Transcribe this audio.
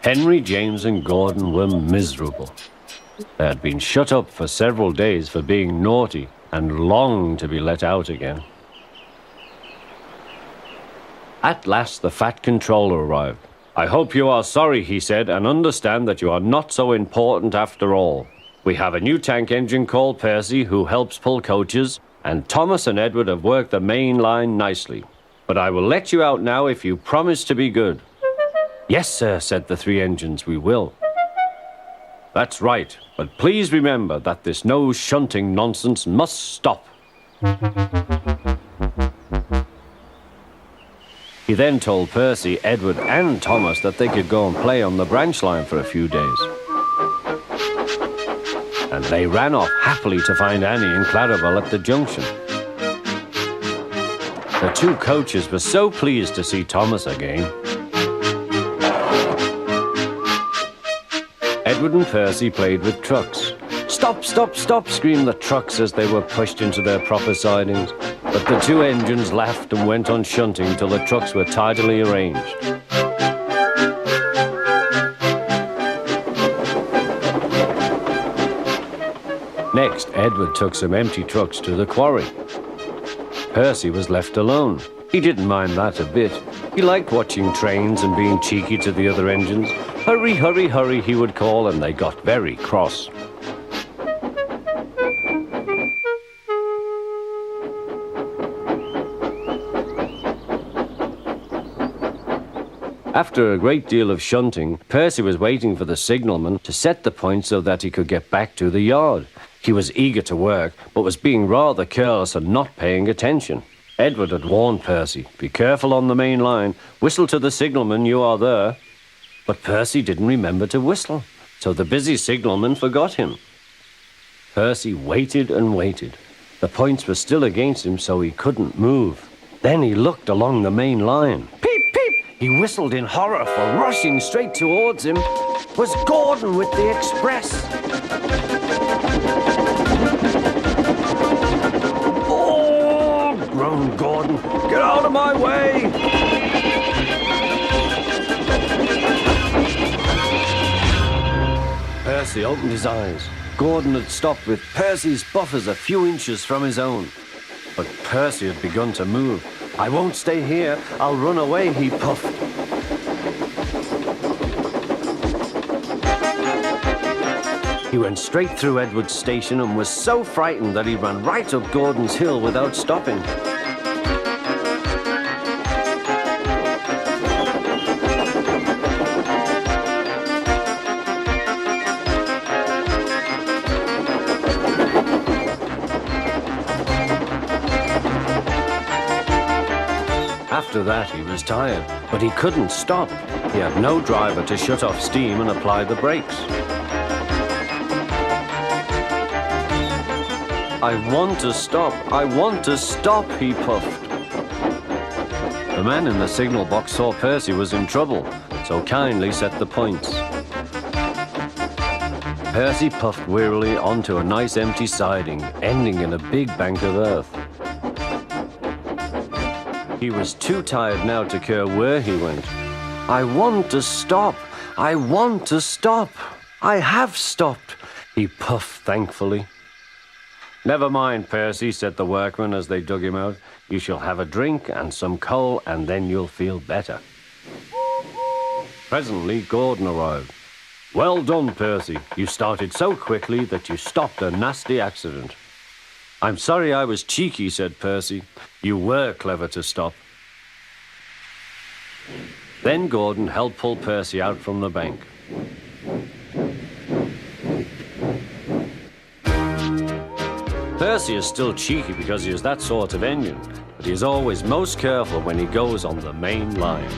Henry, James, and Gordon were miserable. They had been shut up for several days for being naughty and longed to be let out again. At last, the Fat Controller arrived. "I hope you are sorry," he said, "and understand that you are not so important after all. We have a new tank engine called Percy who helps pull coaches, and Thomas and Edward have worked the main line nicely. But I will let you out now if you promise to be good." "Yes, sir," said the three engines, "we will." "That's right, but please remember that this no shunting nonsense must stop." He then told Percy, Edward, and Thomas that they could go and play on the branch line for a few days. And they ran off happily to find Annie and Clarabelle at the junction. The two coaches were so pleased to see Thomas again. Edward and Percy played with trucks. "Stop, stop, stop," screamed the trucks as they were pushed into their proper sidings. But the two engines laughed and went on shunting till the trucks were tidily arranged. Next, Edward took some empty trucks to the quarry. Percy was left alone. He didn't mind that a bit. He liked watching trains and being cheeky to the other engines. "Hurry, hurry, hurry," he would call, and they got very cross. After a great deal of shunting, Percy was waiting for the signalman to set the point so that he could get back to the yard. He was eager to work, but was being rather careless and not paying attention. Edward had warned Percy, "Be careful on the main line. Whistle to the signalman you are there." But Percy didn't remember to whistle, so the busy signalman forgot him. Percy waited and waited. The points were still against him, so he couldn't move. Then he looked along the main line. Peep, peep! He whistled in horror, for rushing straight towards him was Gordon with the express. "Oh!" groaned Gordon. "Get out of my way!" Percy opened his eyes. Gordon had stopped with Percy's buffers a few inches from his own. But Percy had begun to move. "I won't stay here. I'll run away," he puffed. He went straight through Edward's station and was so frightened that he ran right up Gordon's hill without stopping. After that, he was tired, but he couldn't stop. He had no driver to shut off steam and apply the brakes. "I want to stop, I want to stop," he puffed. The man in the signal box saw Percy was in trouble, so kindly set the points. Percy puffed wearily onto a nice empty siding, ending in a big bank of earth. He was too tired now to care where he went. "I want to stop. I want to stop. I have stopped," he puffed thankfully. "Never mind, Percy," said the workman as they dug him out. "You shall have a drink and some coal, and then you'll feel better." Presently, Gordon arrived. "Well done, Percy. You started so quickly that you stopped a nasty accident." "I'm sorry I was cheeky," said Percy. "You were clever to stop." Then Gordon helped pull Percy out from the bank. Percy is still cheeky because he is that sort of engine, but he is always most careful when he goes on the main line.